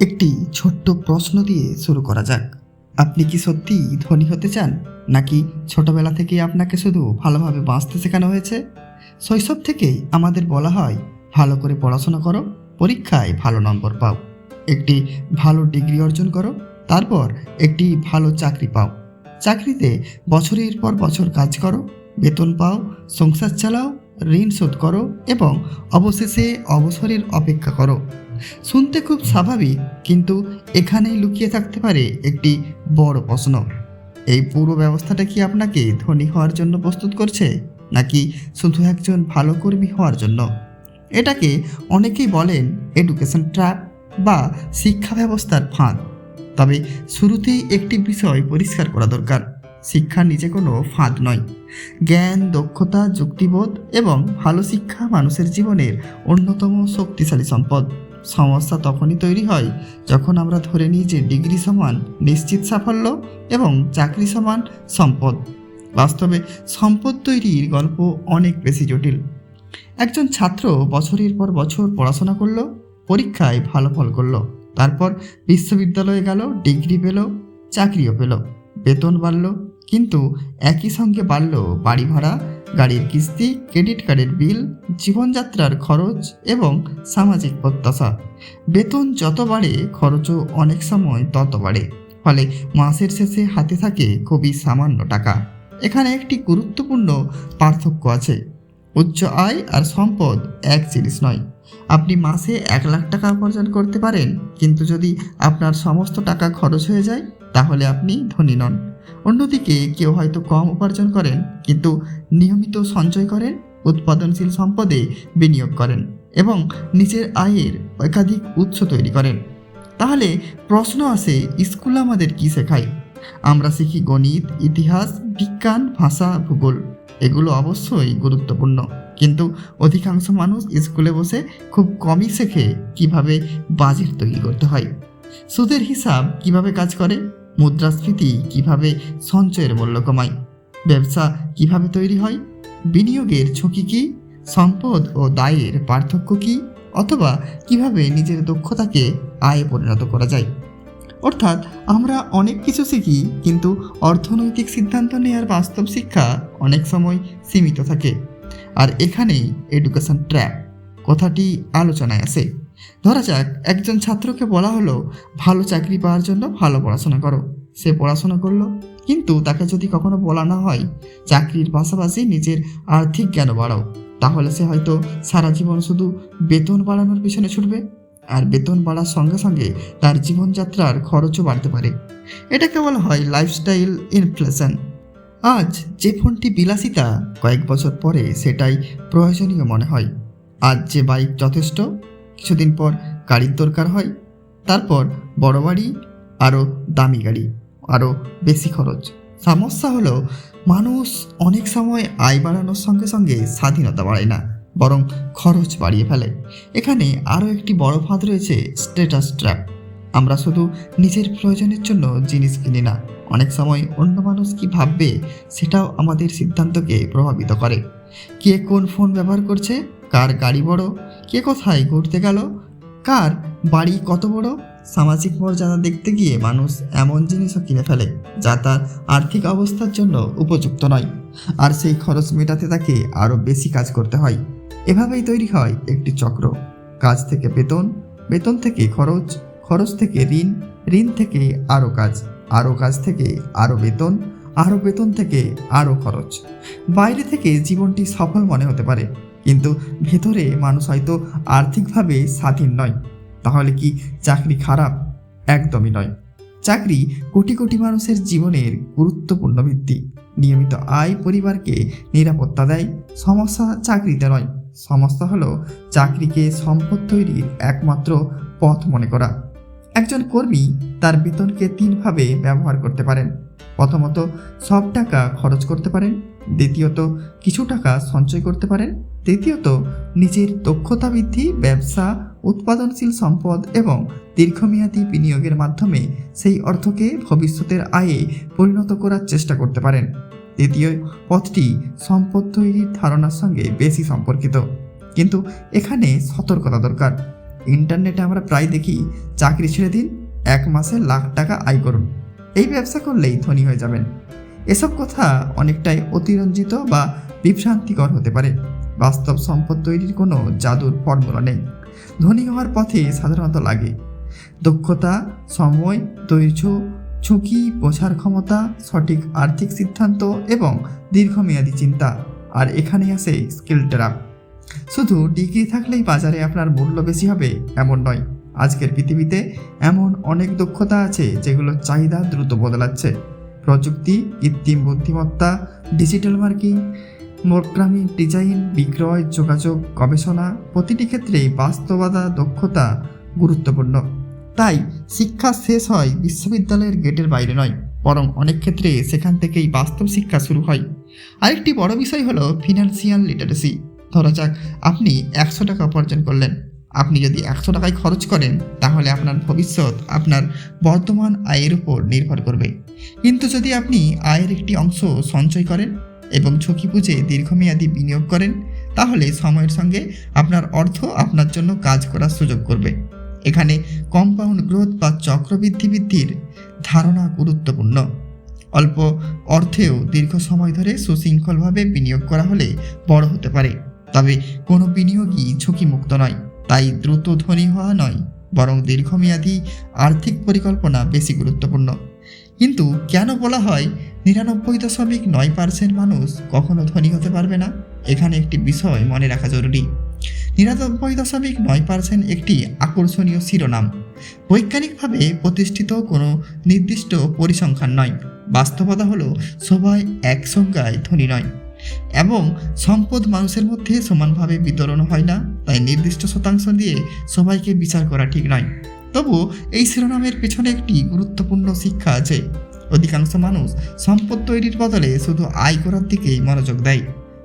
একটি ছোট্ট প্রশ্ন দিয়ে শুরু করা যাক। আপনি কি সত্যিই ধনী হতে চান, নাকি ছোটবেলা থেকেই আপনাকে শুধু ভালোভাবে বাঁচতে শেখানো হয়েছে? শৈশব থেকেই আমাদের বলা হয়, ভালো করে পড়াশোনা করো, পরীক্ষায় ভালো নম্বর পাও, একটি ভালো ডিগ্রি অর্জন করো, তারপর একটি ভালো চাকরি পাও। চাকরিতে বছরের পর বছর কাজ করো, বেতন পাও, সংসার চালাও, ঋণ শোধ করো এবং অবশেষে অবসরের অপেক্ষা করো। শুনতে খুব স্বাভাবিক, কিন্তু এখানেই লুকিয়ে থাকতে পারে একটি বড় প্রশ্ন। এই পুরো ব্যবস্থাটা কি আপনাকে ধনী হওয়ার জন্য প্রস্তুত করছে, নাকি শুধু একজন ভালো কর্মী হওয়ার জন্য? এটাকে অনেকেই বলেন এডুকেশন ট্র্যাপ বা শিক্ষা ব্যবস্থার ফাঁদ। তবে শুরুতেই একটি বিষয় পরিষ্কার করা দরকার: শিক্ষা নিজে কোনো ফাঁদ নয়। জ্ঞান, দক্ষতা, যুক্তিবোধ এবং ভালো শিক্ষা মানুষের জীবনের অন্যতম শক্তিশালী সম্পদ। সমস্যা তখনই তৈরি হয় যখন আমরা ধরে নিই যে ডিগ্রি সমান নিশ্চিত সাফল্য এবং চাকরি সমান সম্পদ। বাস্তবে সম্পদ তৈরির গল্প অনেক বেশি জটিল। একজন ছাত্র বছরের পর বছর পড়াশোনা করলো, পরীক্ষায় ভালো ফল করলো, তারপর বিশ্ববিদ্যালয়ে গেল, ডিগ্রি পেল, চাকরিও পেল, বেতন বাড়ল, কিন্তু একই সঙ্গে বাড়ল বাড়ি ভাড়া, গাড়ির কিস্তি, ক্রেডিট কার্ডের বিল, জীবনযাত্রার খরচ এবং সামাজিক প্রত্যাশা। বেতন যত বাড়ে, খরচও অনেক সময় তত বাড়ে, ফলে মাসের শেষে হাতে থাকে খুবই সামান্য টাকা। এখানে একটি গুরুত্বপূর্ণ পার্থক্য আছে: উচ্চ আয় আর সম্পদ এক জিনিস নয়। আপনি মাসে 1,00,000 টাকা উপার্জন করতে পারেন, কিন্তু যদি আপনার সমস্ত টাকা খরচ হয়ে যায়, তাহলে আপনি ধনী নন। অন্যদিকে কেউ হয়তো কম উপার্জন করেন, কিন্তু নিয়মিত সঞ্চয় করেন, উৎপাদনশীল সম্পদে বিনিয়োগ করেন এবং নিজের আয়ের একাধিক উৎস তৈরি করেন। তাহলে প্রশ্ন আসে, স্কুল আমাদের কি শেখায়? আমরা শিখি গণিত, ইতিহাস, বিজ্ঞান, ভাষা, ভূগোল। এগুলো অবশ্যই গুরুত্বপূর্ণ, কিন্তু অধিকাংশ মানুষ স্কুলে বসে খুব কমই শেখে কিভাবে বাজেট তৈরি করতে হয়, সুদের হিসাব কিভাবে কাজ করে, মুদ্রাস্ফীতি কিভাবে সঞ্চয়ের মূল্য কমায়, ব্যবসা কিভাবে তৈরি হয়, বিনিয়োগের ঝুঁকি কী, সম্পদ ও দায়ের পার্থক্য কী, অথবা কিভাবে নিজের দক্ষতাকে আয়ে পরিণত করা যায়। অর্থাৎ আমরা অনেক কিছু শিখি, কিন্তু অর্থনৈতিক সিদ্ধান্ত নেওয়ার বাস্তব শিক্ষা অনেক সময় সীমিত থাকে। আর এখানেই এডুকেশন ট্র্যাপ কথাটি আলোচনায় আসে। ধরা যাক, একজন ছাত্রকে বলা হলো, ভালো চাকরি পাওয়ার জন্য ভালো পড়াশোনা করো। সে পড়াশোনা করলো, কিন্তু তাকে যদি কখনো বলা না হয় চাকরির পাশাপাশি নিজের আর্থিক জ্ঞান বাড়াও, তাহলে সে হয়তো সারা জীবন শুধু বেতন বাড়ানোর পিছনে ছুটবে। আর বেতন বাড়ার সঙ্গে সঙ্গে তার জীবনযাত্রার খরচও বাড়তে পারে। এটাকে বলা হয় লাইফস্টাইল ইনফ্লেশন। আজ যে ফোনটি বিলাসিতা, কয়েক বছর পরে সেটাই প্রয়োজনীয় মনে হয়। আজ যে বাইক যথেষ্ট, কিছুদিন পর গাড়ির দরকার হয়। তারপর বড় বাড়ি, আরও দামি গাড়ি, আরও বেশি খরচ। সমস্যা হলো, মানুষ অনেক সময় আয় বাড়ানোর সঙ্গে সঙ্গে স্বাধীনতা বাড়ায় না, বরং খরচ বাড়িয়ে ফেলে। এখানে আরও একটি বড় ফাঁদ রয়েছে, স্ট্যাটাস ট্র্যাপ। আমরা শুধু নিজের প্রয়োজনের জন্য জিনিস কিনি না, অনেক সময় অন্য মানুষ কি ভাববে সেটাও আমাদের সিদ্ধান্তকে প্রভাবিত করে। কে কোন ফোন ব্যবহার করছে, কার গাড়ি বড়, কে কোথায় ঘুরতে গেল, কার বাড়ি কত বড়। সামাজিক মর্যাদা দেখতে গিয়ে মানুষ এমন জিনিসও কিনে ফেলে যা তার আর্থিক অবস্থার জন্য উপযুক্ত নয়, আর সেই খরচ মেটাতে তাকে আরও বেশি কাজ করতে হয়। এভাবেই তৈরি হয় একটি চক্র: কাজ থেকে বেতন, বেতন থেকে খরচ, খরচ থেকে ঋণ, ঋণ থেকে আরও কাজ, আরও কাজ থেকে আরও বেতন, আরও বেতন থেকে আরও খরচ। বাইরে থেকে জীবনটি সফল মনে হতে পারে, কিন্তু ভেতরে মানুষ হয়তো আর্থিকভাবে স্বাধীন নয়। তাহলে কি চাকরি খারাপ? একদমই নয়। চাকরি কোটি কোটি মানুষের জীবনের গুরুত্বপূর্ণ ভিত্তি। নিয়মিত আয় পরিবারকে নিরাপত্তা দেয়। সমস্যা চাকরিতে নয়, সমস্যা হলো চাকরিকে সম্পদ তৈরির একমাত্র পথ মনে করা। একজন কর্মী তার বেতনকে 3 ভাবে ব্যবহার করতে পারেন: প্রথমত, সব টাকা খরচ করতে পারেন; দ্বিতীয়ত, কিছু টাকা সঞ্চয় করতে পারেন; তৃতীয়ত, নিজের দক্ষতা বৃদ্ধি, ব্যবসা, উৎপাদনশীল সম্পদ এবং দীর্ঘমেয়াদী বিনিয়োগের মাধ্যমে সেই অর্থকে ভবিষ্যতের আয়ে পরিণত করার চেষ্টা করতে পারেন। তৃতীয় পথটি সম্পদ তৈরির ধারণার সঙ্গে বেশি সম্পর্কিত, কিন্তু এখানে সতর্কতা দরকার। ইন্টারনেটে আমরা প্রায় দেখি, চাকরি ছেড়ে দিন, 1 মাসে লাখ টাকা আয় করুন, এই ব্যবসা করলেই ধনী হয়ে যাবেন। এসব কথা অনেকটাই অতিরঞ্জিত বা বিভ্রান্তিকর হতে পারে। বাস্তব সম্পদ তৈরির কোনো জাদুর ফর্মুলা নেই। ধনী হওয়ার পথে সাধারণত লাগে দক্ষতা, সময়, ধৈর্য, ঝুঁকি বোঝার ক্ষমতা, সঠিক আর্থিক সিদ্ধান্ত এবং দীর্ঘমেয়াদী চিন্তা। আর এখানে আসে স্কিল ট্র্যাপ। শুধু ডিগ্রি থাকলেই বাজারে আপনার মূল্য বেশি হবে এমন নয়। আজকের পৃথিবীতে এমন অনেক দক্ষতা আছে যেগুলোর চাহিদা দ্রুত বদলাচ্ছে। প্রযুক্তি, কৃত্রিম বুদ্ধিমত্তা, ডিজিটাল মার্কেটিং, প্রোগ্রামিং, ডিজাইন, বিক্রয়, যোগাযোগ, গবেষণা, প্রতিটি ক্ষেত্রেই বাস্তবতা দক্ষতা গুরুত্বপূর্ণ। তাই শিক্ষা শেষ হয় বিশ্ববিদ্যালয়ের গেটের বাইরে নয়, বরং অনেক ক্ষেত্রে সেখান থেকেই বাস্তব শিক্ষা শুরু হয়। আরেকটি বড় বিষয় হলো ফিনান্সিয়াল লিটারেসি। ধরা যাক আপনি 100 টাকা উপার্জন করলেন। আপনি যদি 100 টাকায় খরচ করেন, তাহলে আপনার ভবিষ্যৎ আপনার বর্তমান আয়ের উপর নির্ভর করবে। কিন্তু যদি আপনি আয়ের একটি অংশ সঞ্চয় করেন এবং ঝুঁকি বুঝে দীর্ঘমেয়াদী বিনিয়োগ করেন, তাহলে সময়ের সঙ্গে আপনার অর্থ আপনার জন্য কাজ করার সুযোগ করবে। এখানে কম্পাউন্ড গ্রোথ বা চক্রবৃদ্ধির ধারণা গুরুত্বপূর্ণ। অল্প অর্থেও দীর্ঘ সময় ধরে সুশৃঙ্খলভাবে বিনিয়োগ করা হলে বড় হতে পারে। তবে কোনো বিনিয়োগই ঝুঁকিমুক্ত নয়। তাই দ্রুত ধনী হওয়া নয়, বরং দীর্ঘমেয়াদী আর্থিক পরিকল্পনা বেশি গুরুত্বপূর্ণ। কিন্তু কেন বলা হয় 99.9% মানুষ কখনো ধনী হতে পারবে না? এখানে একটি বিষয় মনে রাখা জরুরি। 99.9% একটি আকর্ষণীয় শিরোনাম, বৈজ্ঞানিকভাবে প্রতিষ্ঠিত কোনো নির্দিষ্ট পরিসংখ্যান নয়। বাস্তবতা হলো সবাই এক সংজ্ঞায় ধনী নয়, এবং সম্পদ মানুষের মধ্যে সমানভাবে বিতরণ হয় না। তাই নির্দিষ্ট শতাংশ দিয়ে সবাইকে বিচার করা ঠিক নয়। তবু এই শিরোনামের পেছনে একটি গুরুত্বপূর্ণ শিক্ষা আছে। অধিকাংশ মানুষ সম্পদ তৈরির বদলে শুধু আয় করার দিকেই মনোযোগ দেয়।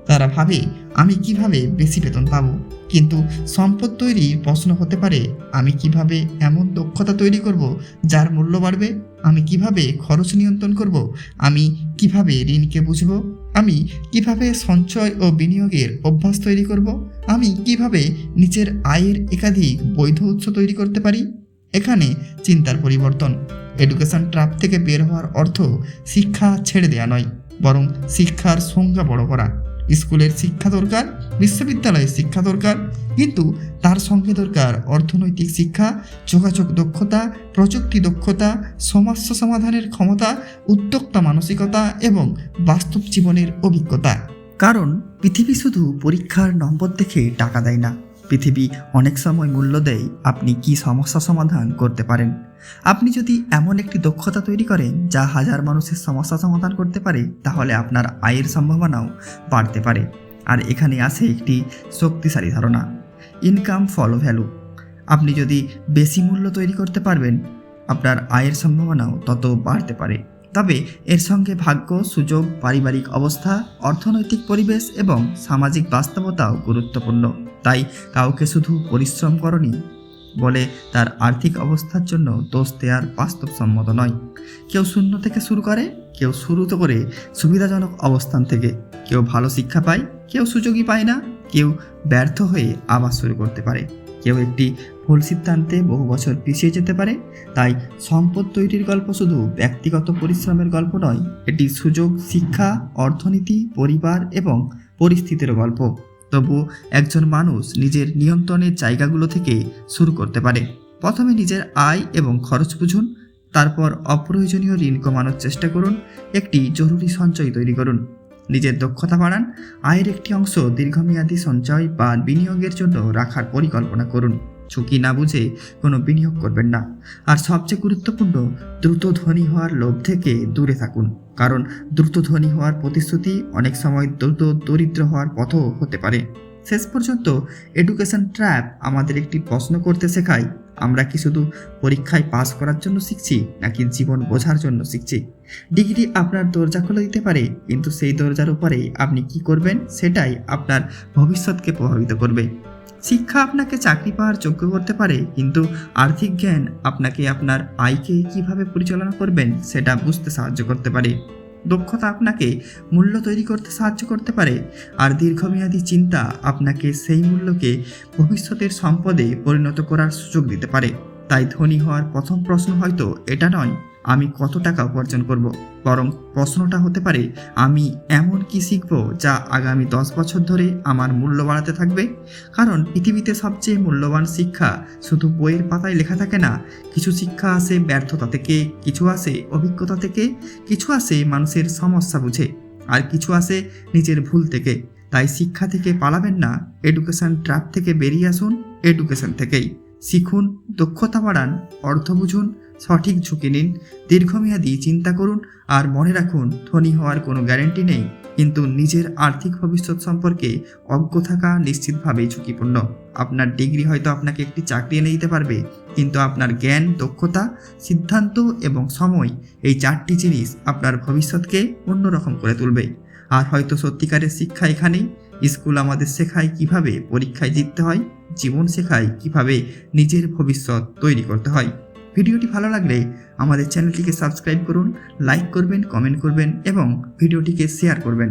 তারা ভাবে, আমি কিভাবে বেশি বেতন পাবো। কিন্তু সম্পদ তৈরির প্রশ্ন হতে পারে, আমি কিভাবে এমন দক্ষতা তৈরি করব যার মূল্য বাড়বে? আমি কিভাবে খরচ নিয়ন্ত্রণ করব? আমি কিভাবে ঋণকে বুঝব? আমি কিভাবে সঞ্চয় ও বিনিয়োগের অভ্যাস তৈরি করব? আমি কিভাবে নিজের আয়ের একাধিক বৈধ উৎস তৈরি করতে পারি? এখানে চিন্তার পরিবর্তন। এডুকেশন ট্র্যাপ থেকে বের হওয়ার অর্থ শিক্ষা ছেড়ে দেওয়া নয়, বরং শিক্ষার সংজ্ঞা বড় করা। স্কুলের শিক্ষা দরকার, বিশ্ববিদ্যালয়ের শিক্ষা দরকার, কিন্তু তার সঙ্গে দরকার অর্থনৈতিক শিক্ষা, যোগাযোগ দক্ষতা, প্রযুক্তি দক্ষতা, সমস্যা সমাধানের ক্ষমতা, উদ্যোক্তা মানসিকতা এবং বাস্তব জীবনের অভিজ্ঞতা। কারণ পৃথিবী শুধু পরীক্ষার নম্বর দেখে টাকা দেয় না। পৃথিবী অনেক সময় মূল্য দেয় আপনি কি সমস্যা সমাধান করতে পারেন। আপনি যদি এমন একটি দক্ষতা তৈরি করেন যা হাজার মানুষের সমস্যা সমাধান করতে পারে, তাহলে আপনার আয়ের সম্ভাবনাও বাড়তে পারে। আর এখানে আসে একটি শক্তিশালী ধারণা, ইনকাম ফলো ভ্যালু। আপনি যদি বেশি মূল্য তৈরি করতে পারবেন, আপনার আয়ের সম্ভাবনাও তত বাড়তে পারে। তবে এর সঙ্গে ভাগ্য, সুযোগ, পারিবারিক অবস্থা, অর্থনৈতিক পরিবেশ এবং সামাজিক বাস্তবতাও গুরুত্বপূর্ণ। তাই কাউকে শুধু পরিশ্রম করনি বলে তার আর্থিক অবস্থার জন্য দোষ দেওয়ার বাস্তবসম্মত নয়। কেউ শূন্য থেকে শুরু করে, কেউ শুরু তো করে সুবিধাজনক অবস্থান থেকে। কেউ ভালো শিক্ষা পায়, কেউ সুযোগই পায় না। কেউ ব্যর্থ হয়ে আবার শুরু করতে পারে, কেউ একটি ভুল সিদ্ধান্তে বহু বছর পিছিয়ে যেতে পারে। তাই সম্পদ তৈরির গল্প শুধু ব্যক্তিগত পরিশ্রমের গল্প নয়, এটি সুযোগ, শিক্ষা, অর্থনীতি, পরিবার এবং পরিস্থিতির গল্প। তবু একজন মানুষ নিজের নিয়ন্ত্রণের জায়গাগুলো থেকে শুরু করতে পারে। প্রথমে নিজের আয় এবং খরচ বুঝুন, তারপর অপ্রয়োজনীয় ঋণ কমানোর চেষ্টা করুন, একটি জরুরি সঞ্চয় তৈরি করুন, নিজের দক্ষতা বাড়ান, আয়ের একটি অংশ দীর্ঘমেয়াদী সঞ্চয় বা বিনিয়োগের জন্য রাখার পরিকল্পনা করুন। ঝুঁকি না বুঝে কোনো বিনিয়োগ করবেন না। আর সবচেয়ে গুরুত্বপূর্ণ, দ্রুত ধনী হওয়ার লোভ থেকে দূরে থাকুন। কারণ দ্রুত ধনী হওয়ার প্রতিশ্রুতি অনেক সময় দ্রুত দরিদ্র হওয়ার পথও হতে পারে। শেষ পর্যন্ত এডুকেশন ট্র্যাপ আমাদের একটি প্রশ্ন করতে শেখায়, আমরা কি শুধু পরীক্ষায় পাস করার জন্য শিখছি, নাকি জীবন বোঝার জন্য শিখছি? ডিগ্রি আপনার দরজা খুলে দিতে পারে, কিন্তু সেই দরজার উপরে আপনি কি করবেন সেটাই আপনার ভবিষ্যৎকে প্রভাবিত করবে। শিক্ষা আপনাকে চাকরি পাওয়ার যোগ্য করতে পারে, কিন্তু আর্থিক জ্ঞান আপনাকে আপনার আয়কে কিভাবে পরিচালনা করবেন সেটা বুঝতে সাহায্য করতে পারে। দক্ষতা আপনাকে মূল্য তৈরি করতে সাহায্য করতে পারে, আর দীর্ঘমেয়াদী চিন্তা আপনাকে সেই মূল্যকে ভবিষ্যতের সম্পদে পরিণত করার সুযোগ দিতে পারে। তাই ধনী হওয়ার প্রথম প্রশ্ন হয়তো এটা নয় আমি কত টাকা উপার্জন করব, বরং প্রশ্নটা হতে পারে আমি এমন কি শিখব যা আগামী 10 বছর ধরে আমার মূল্য বাড়াতে থাকবে। কারণ পৃথিবীতে সবচেয়ে মূল্যবান শিক্ষা শুধু বইয়ের পাতায় লেখা থাকে না। কিছু শিক্ষা আসে ব্যর্থতা থেকে, কিছু আসে অভিজ্ঞতা থেকে, কিছু আসে মানুষের সমস্যা বুঝে, আর কিছু আসে নিজের ভুল থেকে। তাই শিক্ষা থেকে পালাবেন না, এডুকেশন ট্র্যাপ থেকে বেরিয়ে আসুন। এডুকেশন থেকেই শিখুন, দক্ষতা বাড়ান, অর্থ বুঝুন, সঠিক ঝুঁকি নিন, দীর্ঘমেয়াদী চিন্তা করুন, আর মনে রাখুন ধনী হওয়ার কোনো গ্যারান্টি নেই, কিন্তু নিজের আর্থিক ভবিষ্যৎ সম্পর্কে অজ্ঞ থাকা নিশ্চিতভাবেই ঝুঁকিপূর্ণ। আপনার ডিগ্রি হয়তো আপনাকে একটি চাকরি এনে দিতে পারবে, কিন্তু আপনার জ্ঞান, দক্ষতা, সিদ্ধান্ত এবং সময়, এই 4টি জিনিস আপনার ভবিষ্যৎকে অন্যরকম করে তুলবে। আর হয়তো সত্যিকারের শিক্ষা এখানেই। স্কুল আমাদের শেখায় কিভাবে পরীক্ষায় জিততে হয়, জীবন শেখায় কিভাবে নিজের ভবিষ্যৎ তৈরি করতে হয়। ভিডিওটি ভালো লাগলে আমাদের চ্যানেলটিকে সাবস্ক্রাইব করুন, লাইক করবেন, কমেন্ট করবেন এবং ভিডিওটিকে শেয়ার করবেন।